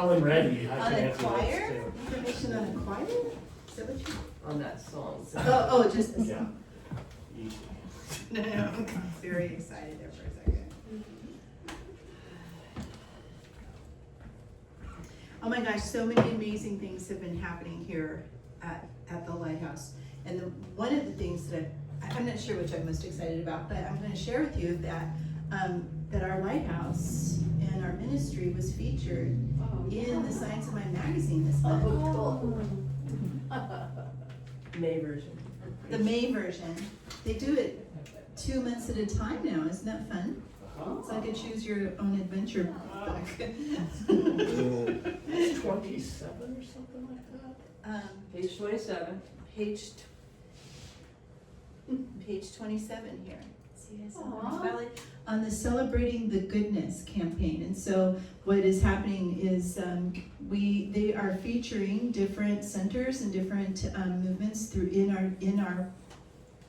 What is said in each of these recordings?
Tell him ready, I On can a answer choir? this too. Information on a choir? Is that what you? On that song. Just. Yeah. Easy. No, I'm very excited there for a second. Oh my gosh, so many amazing things have been happening here at the Lighthouse. And one of the things that I'm not sure which I'm most excited about, but I'm going to share with you that that our Lighthouse and our ministry was featured in the Science of Mind magazine this month. Oh, cool. May version. The May version. They do it 2 months at a time now. Isn't that fun? It's like a choose your own adventure book. It's 27 or something like that? Page 27. Page 27 here. See you guys on Aw. Orange Valley on the Celebrating the Goodness campaign. And so what is happening is they are featuring different centers and different movements in our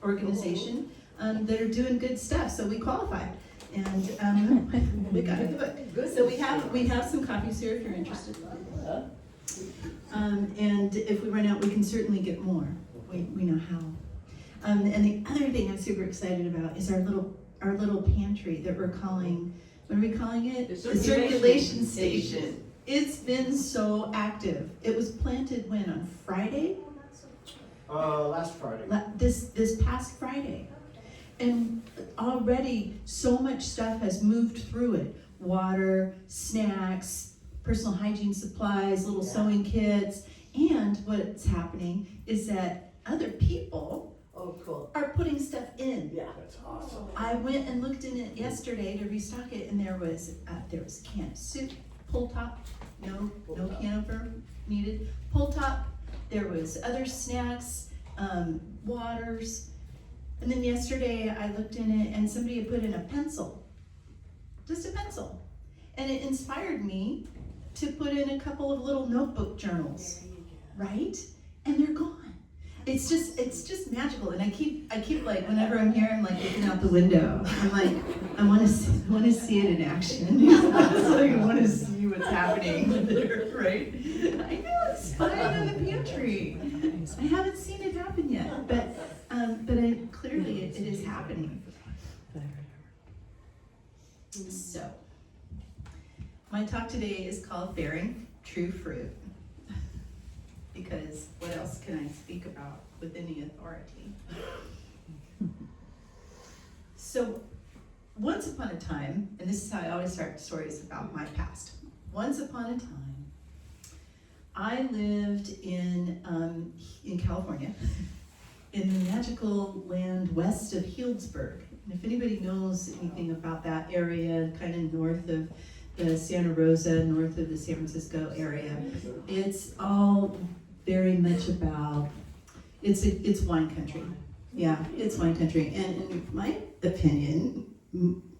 organization that are doing good stuff. So we qualify. And we got to do it. So we have some copies here if you're interested. And if we run out, we can certainly get more. We know how. And the other thing I'm super excited about is our little pantry that we're calling. What are we calling it? The The circulation station. It's been so active. It was planted when, on Friday? Last Friday. This past Friday. And already so much stuff has moved through it. Water, snacks, personal hygiene supplies, little sewing kits. And what's happening is that other people are putting stuff in. Yeah. That's awesome. I went and looked in it yesterday to restock it, and there was canned soup, pull top, no can opener needed, pull top. There was other snacks, waters. And then yesterday I looked in it and somebody had put in a pencil, just a pencil. And it inspired me to put in a couple of little notebook journals, right? And they're gone. It's just magical. And I keep like, whenever I'm here, I'm like looking out the window. I'm like, I want to see it in action. It's like, I want to see what's happening there, right? I know, it's fine in the pantry. I haven't seen it happen yet, but clearly it is happening. So, my talk today is called Bearing True Fruit. Because what else can I speak about with any authority? So, once upon a time, and this is how I always start stories about my past. Once upon a time, I lived in California, in the magical land west of Healdsburg. And if anybody knows anything about that area, kind of north of the Santa Rosa, north of the San Francisco area, it's all very much about, it's wine country. Yeah, it's wine country. And in my opinion,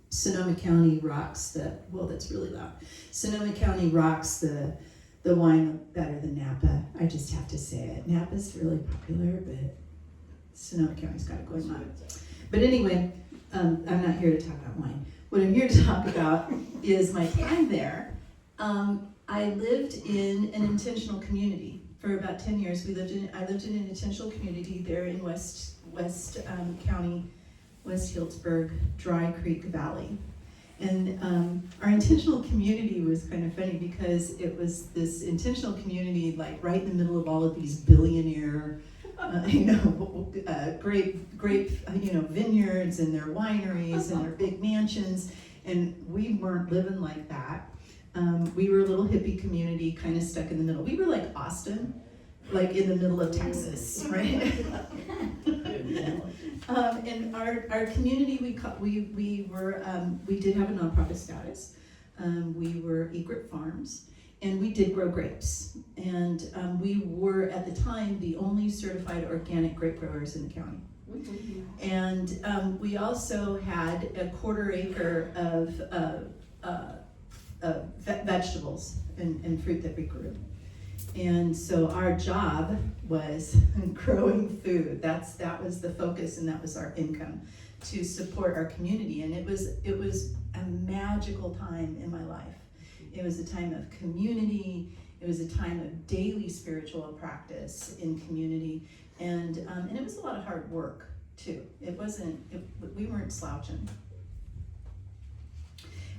Sonoma County rocks that's really loud. Sonoma County rocks the wine better than Napa. I just have to say it. Napa's really popular, but Sonoma County's got it going on. But anyway, I'm not here to talk about wine. What I'm here to talk about is my time there. I lived in an intentional community for about 10 years. I lived in an intentional community there in West County, West Healdsburg, Dry Creek Valley. And our intentional community was kind of funny because it was this intentional community like right in the middle of all of these billionaire grape vineyards and their wineries and their big mansions, and we weren't living like that. We were a little hippie community, kind of stuck in the middle. We were like Austin, like in the middle of Texas, right? And our community, we did have a nonprofit status. We were Egret Farms. And we did grow grapes. And we were, at the time, the only certified organic grape growers in the county. And we also had a 1/4 acre of vegetables and fruit that we grew. And so our job was growing food. That was the focus, and that was our income to support our community. And it was a magical time in my life. It was a time of community. It was a time of daily spiritual practice in community. And it was a lot of hard work too. We weren't slouching.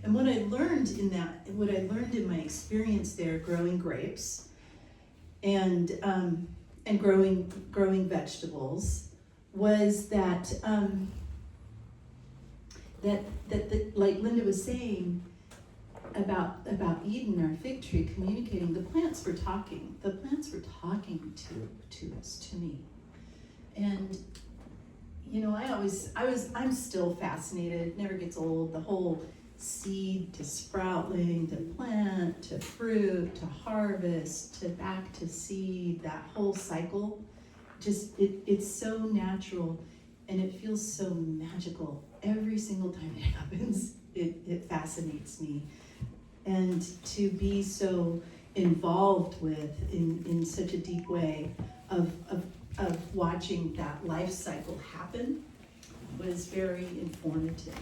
And what I learned in my experience there growing grapes and growing vegetables was that like Linda was saying about Eden, our fig tree, communicating, the plants were talking to us, to me. And I'm still fascinated, it never gets old, the whole seed to sproutling, to plant, to fruit, to harvest, to back to seed, that whole cycle, it's so natural and it feels so magical every single time it happens. It fascinates me. And to be so involved with in such a deep way of watching that life cycle happen was very informative.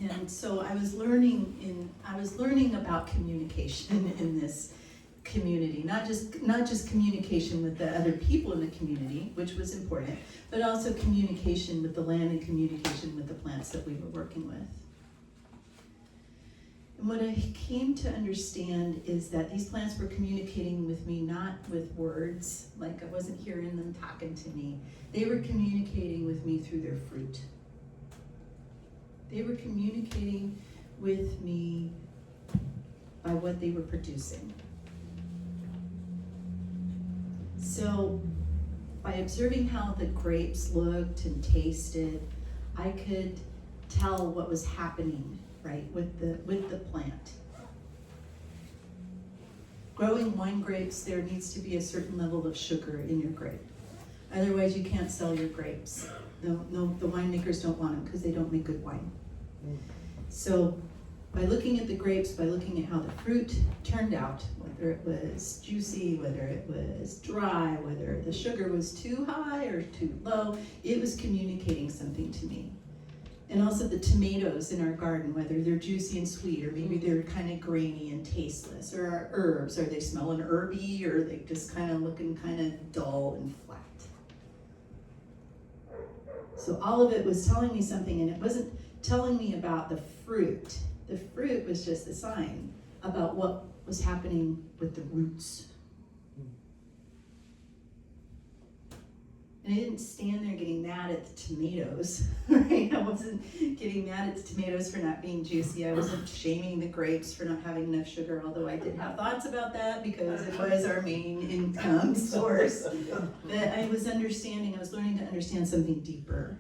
And so I was learning about communication in this community, not just communication with the other people in the community, which was important, but also communication with the land and communication with the plants that we were working with. And what I came to understand is that these plants were communicating with me not with words, like I wasn't hearing them talking to me. They were communicating with me through their fruit. They were communicating with me by what they were producing. So by observing how the grapes looked and tasted, I could tell what was happening, right, with the plant. Growing wine grapes, there needs to be a certain level of sugar in your grape. Otherwise, you can't sell your grapes. No, the winemakers don't want them because they don't make good wine. So by looking at the grapes, by looking at how the fruit turned out, whether it was juicy, whether it was dry, whether the sugar was too high or too low, it was communicating something to me. And also the tomatoes in our garden, whether they're juicy and sweet, or maybe they're kind of grainy and tasteless, or our herbs, are they smelling herby, or are they just kind of looking kind of dull and flat? So all of it was telling me something, and it wasn't telling me about the fruit. The fruit was just a sign about what was happening with the roots. And I didn't stand there getting mad at the tomatoes, right? I wasn't getting mad at the tomatoes for not being juicy. I wasn't shaming the grapes for not having enough sugar, although I did have thoughts about that because it was our main income source. But I was learning to understand something deeper.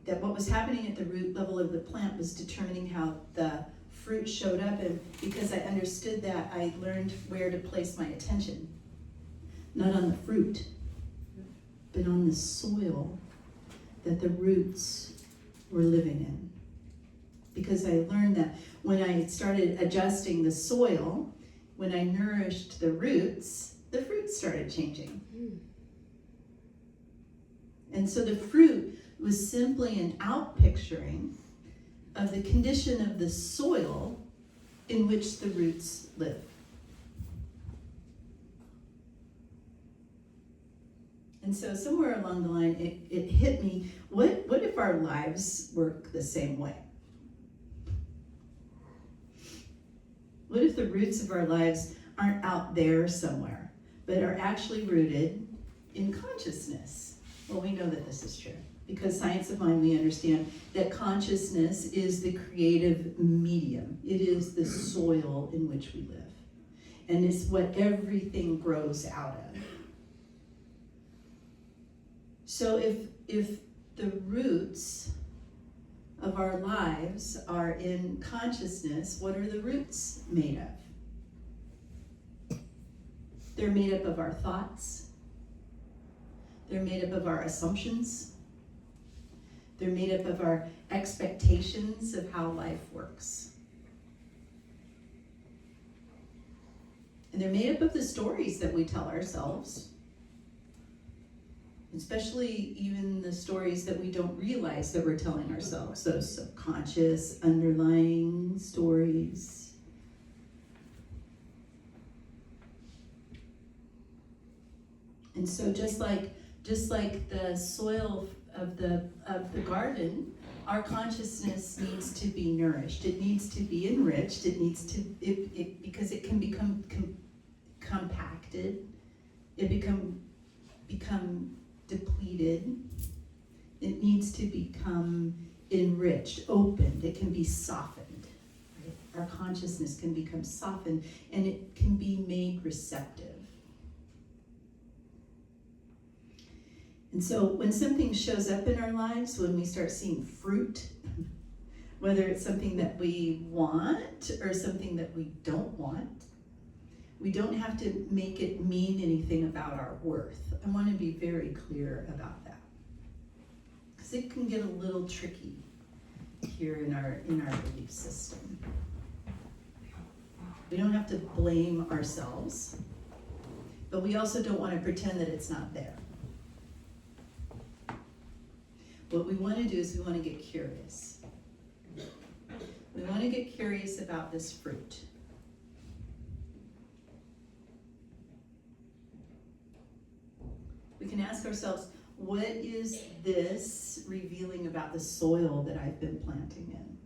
That what was happening at the root level of the plant was determining how the fruit showed up, and because I understood that, I learned where to place my attention. Not on the fruit, but on the soil that the roots were living in. Because I learned that when I started adjusting the soil, when I nourished the roots, the fruit started changing. And so the fruit was simply an outpicturing of the condition of the soil in which the roots live. And so somewhere along the line, it hit me, what if our lives work the same way? What if the roots of our lives aren't out there somewhere, but are actually rooted in consciousness? Well, we know that this is true. Because science of mind, we understand that consciousness is the creative medium. It is the soil in which we live. And it's what everything grows out of. So if the roots of our lives are in consciousness, what are the roots made of? They're made up of our thoughts. They're made up of our assumptions. They're made up of our expectations of how life works. And they're made up of the stories that we tell ourselves. especially even the stories that we don't realize that we're telling ourselves, those subconscious underlying stories. And so just like the soil of the garden, our consciousness needs to be nourished. It needs to be enriched. It needs to because it can become compacted. It become depleted. It needs to become enriched, opened. It can be softened. Right? Our consciousness can become softened, and it can be made receptive. And so when something shows up in our lives, when we start seeing fruit, whether it's something that we want or something that we don't want, we don't have to make it mean anything about our worth. I want to be very clear about that, because it can get a little tricky here in our belief system. We don't have to blame ourselves, but we also don't want to pretend that it's not there. What we want to do is we want to get curious. We want to get curious about this fruit. We can ask ourselves, what is this revealing about the soil that I've been planting in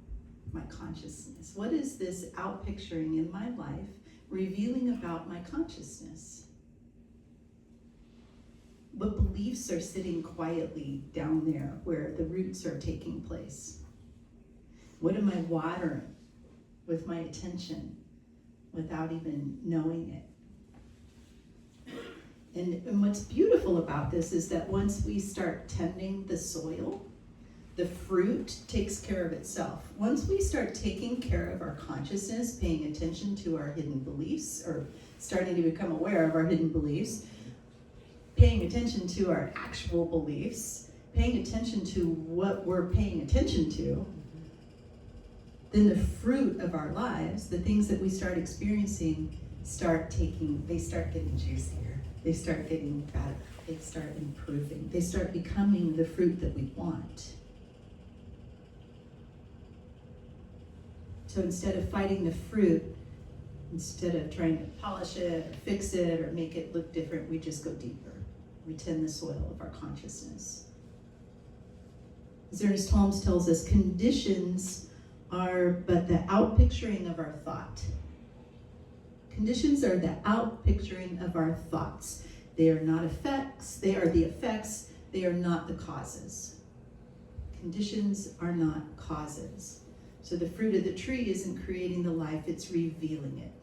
my consciousness? What is this outpicturing in my life revealing about my consciousness? What beliefs are sitting quietly down there where the roots are taking place? What am I watering with my attention without even knowing it? And what's beautiful about this is that once we start tending the soil, the fruit takes care of itself. Once we start taking care of our consciousness, paying attention to our hidden beliefs, or starting to become aware of our hidden beliefs, paying attention to our actual beliefs, paying attention to what we're paying attention to, then the fruit of our lives, the things that we start experiencing, they start getting juicier. They start getting better. They start improving. They start becoming the fruit that we want. So instead of fighting the fruit, instead of trying to polish it or fix it or make it look different, we just go deeper. We tend the soil of our consciousness. As Ernest Holmes tells us, conditions are but the outpicturing of our thought. Conditions are the outpicturing of our thoughts. They are not effects. They are the effects. They are not the causes. Conditions are not causes. So the fruit of the tree isn't creating the life, it's revealing it.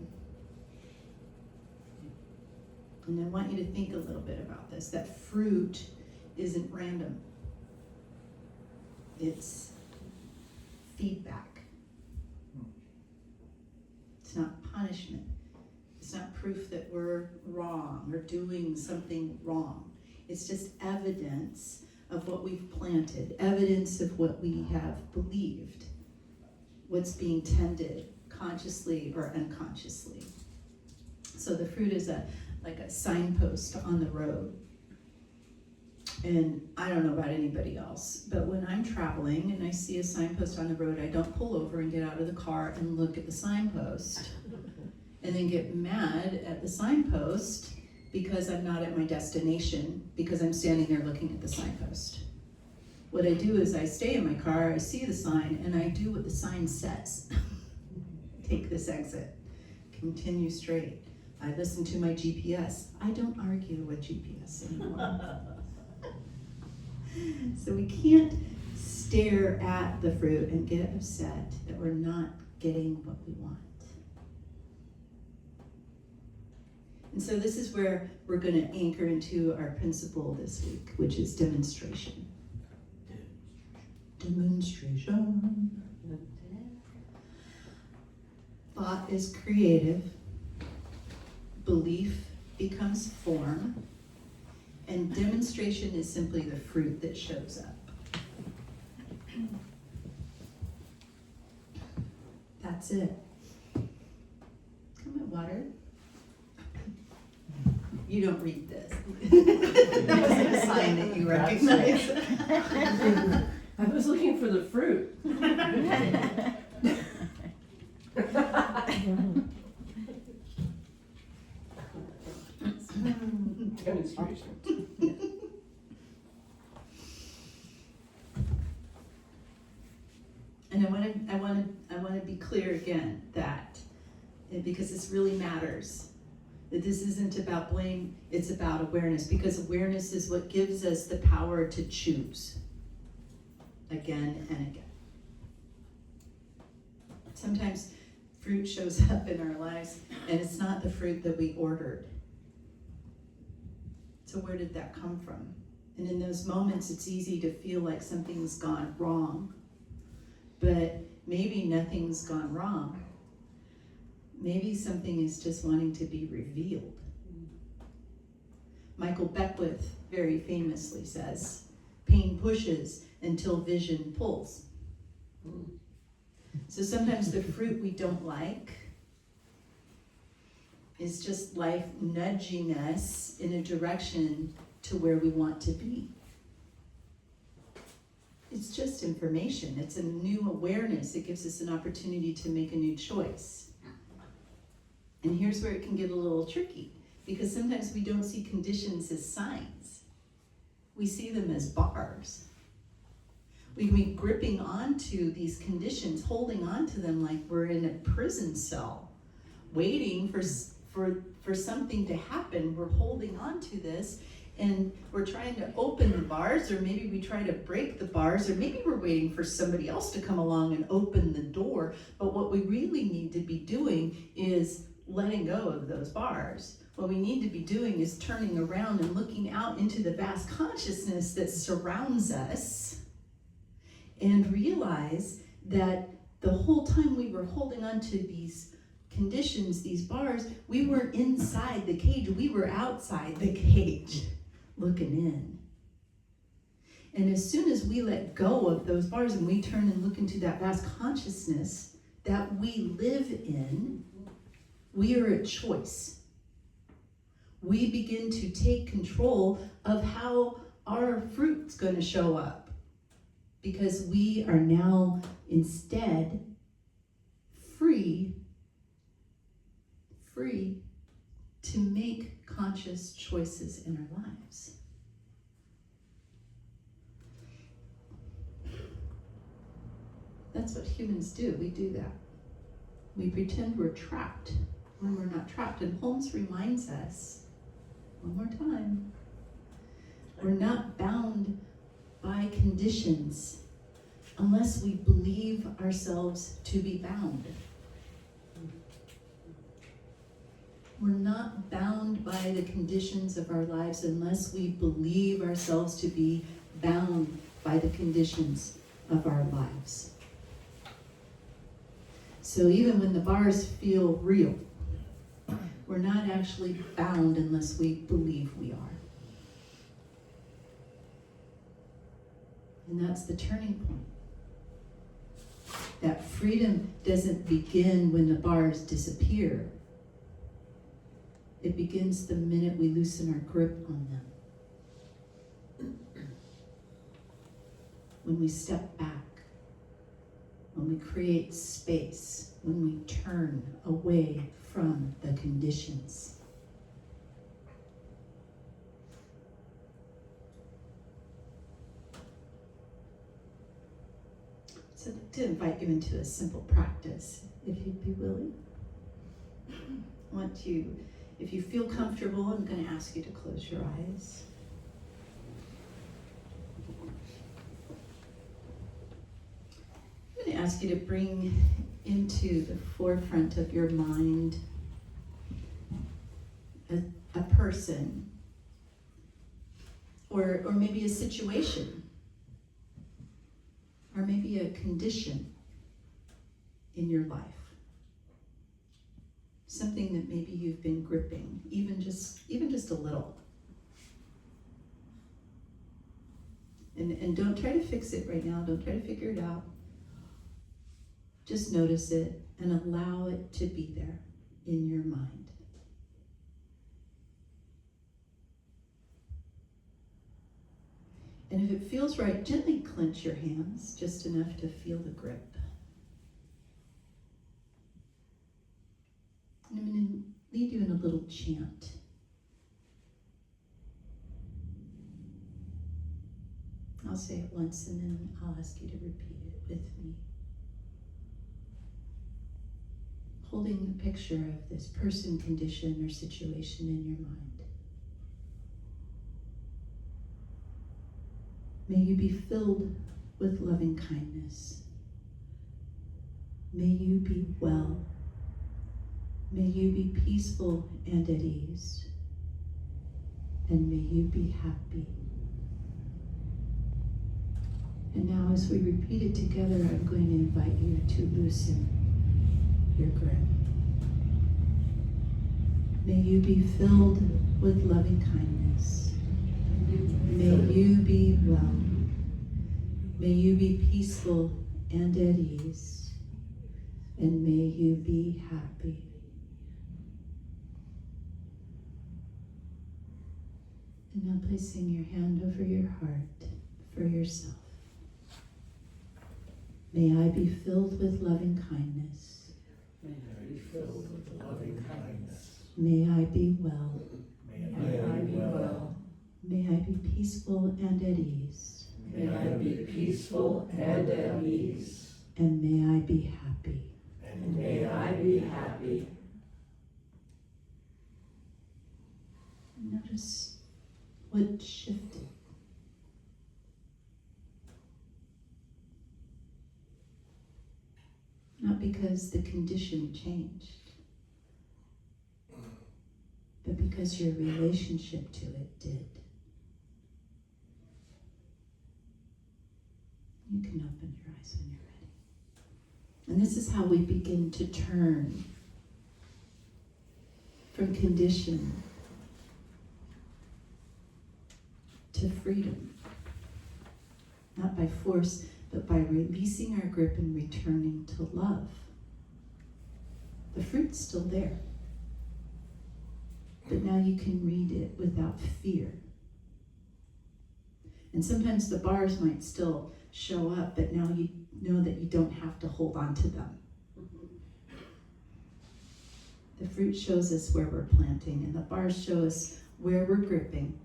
And I want you to think a little bit about this, that fruit isn't random. It's feedback. It's not punishment. It's not proof that we're wrong or doing something wrong. It's just evidence of what we've planted, evidence of what we have believed, what's being tended consciously or unconsciously. So the fruit is like a signpost on the road. And I don't know about anybody else, but when I'm traveling and I see a signpost on the road, I don't pull over and get out of the car and look at the signpost and then get mad at the signpost because I'm not at my destination, because I'm standing there looking at the signpost. What I do is I stay in my car, I see the sign, and I do what the sign says. Take this exit, continue straight. I listen to my GPS. I don't argue with GPS anymore. So we can't stare at the fruit and get upset that we're not getting what we want. And so this is where we're going to anchor into our principle this week, which is demonstration. Demonstration. Thought is creative. Belief becomes form. And demonstration is simply the fruit that shows up. That's it. Come on, water. You don't read this. That wasn't a sign that you recognize. I was looking for the fruit. Demonstration. And I want to be clear again that, because this really matters, that this isn't about blame, it's about awareness, because awareness is what gives us the power to choose again and again. Sometimes fruit shows up in our lives and it's not the fruit that we ordered. So where did that come from? And in those moments, it's easy to feel like something's gone wrong. But maybe nothing's gone wrong. Maybe something is just wanting to be revealed. Michael Beckwith very famously says, pain pushes until vision pulls. So sometimes the fruit we don't like is just life nudging us in a direction to where we want to be. It's just information. It's a new awareness. It gives us an opportunity to make a new choice. And here's where it can get a little tricky, because sometimes we don't see conditions as signs. We see them as bars. We can be gripping onto these conditions, holding onto them like we're in a prison cell, waiting for something to happen. We're holding onto this, and we're trying to open the bars, or maybe we try to break the bars, or maybe we're waiting for somebody else to come along and open the door. But what we really need to be doing is letting go of those bars. What we need to be doing is turning around and looking out into the vast consciousness that surrounds us, and realize that the whole time we were holding on to these conditions, these bars, we weren't inside the cage, we were outside the cage, looking in. And as soon as we let go of those bars and we turn and look into that vast consciousness that we live in, we are at choice. We begin to take control of how our fruit's going to show up, because we are now instead free to make conscious choices in our lives. That's what humans do. We do that. We pretend we're trapped when we're not trapped. And Holmes reminds us, one more time, we're not bound by conditions unless we believe ourselves to be bound. We're not bound by the conditions of our lives unless we believe ourselves to be bound by the conditions of our lives. So even when the bars feel real, we're not actually bound unless we believe we are. And that's the turning point. That freedom doesn't begin when the bars disappear. It begins the minute we loosen our grip on them. When we step back, when we create space, when we turn away from the conditions. So I'd like to invite you into a simple practice, if you'd be willing. If you feel comfortable, I'm going to ask you to close your eyes. I'm going to ask you to bring into the forefront of your mind a person, or maybe a situation, or maybe a condition in your life. Something that maybe you've been gripping, even just a little. And don't try to fix it right now. Don't try to figure it out. Just notice it and allow it to be there in your mind. And if it feels right, gently clench your hands, just enough to feel the grip. And I'm going to lead you in a little chant. I'll say it once and then I'll ask you to repeat it with me. Holding a picture of this person, condition, or situation in your mind. May you be filled with loving kindness. May you be well. May you be peaceful and at ease. And may you be happy. And now as we repeat it together, I'm going to invite you to loosen your grip. May you be filled with loving kindness. May you be well. May you be peaceful and at ease. And may you be happy. And now placing your hand over your heart for yourself. May I be filled with loving kindness. May I be filled with loving kindness. May I be well. May I be well. May I be peaceful and at ease. May I be peaceful and at ease. And may I be happy. And may I be happy. Notice what shifted. Not because the condition changed, but because your relationship to it did. You can open your eyes when you're ready. And this is how we begin to turn from condition to freedom. Not by force, but by releasing our grip and returning to love. The fruit's still there. But now you can read it without fear. And sometimes the bars might still show up, but now you know that you don't have to hold on to them. The fruit shows us where we're planting, and the bars show us where we're gripping.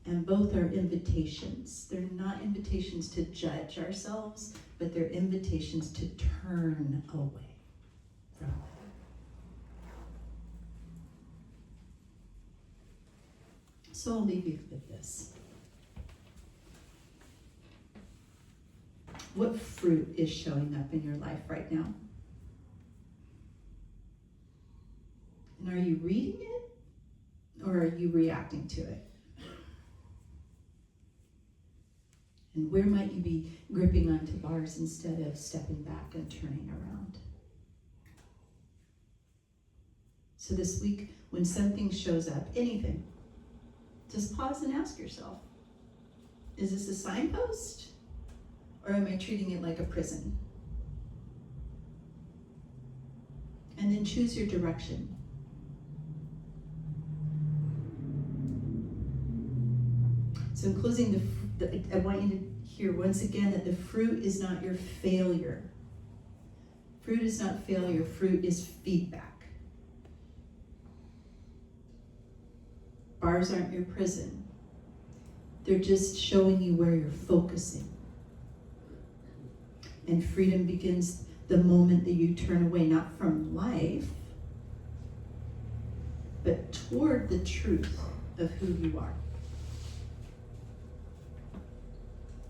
And both are invitations. They're not invitations to judge ourselves, but they're invitations to turn away from them. So I'll leave you with this. What fruit is showing up in your life right now? And are you reading it, or are you reacting to it? And where might you be gripping onto bars instead of stepping back and turning around? So this week, when something shows up, anything, just pause and ask yourself, is this a signpost? Or am I treating it like a prison? And then choose your direction. So in closing, I want you to hear once again that the fruit is not your failure. Fruit is not failure. Fruit is feedback. Bars aren't your prison. They're just showing you where you're focusing. And freedom begins the moment that you turn away, not from life, but toward the truth of who you are.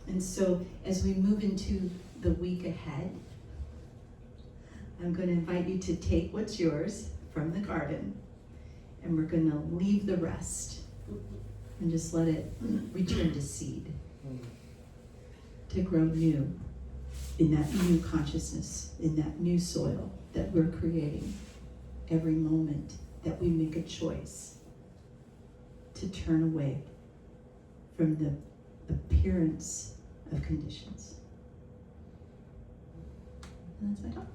And so as we move into the week ahead, I'm going to invite you to take what's yours from the garden, and we're going to leave the rest and just let it return to seed, to grow new in that new consciousness, in that new soil that we're creating every moment that we make a choice to turn away from the appearance of conditions. And that's my talk.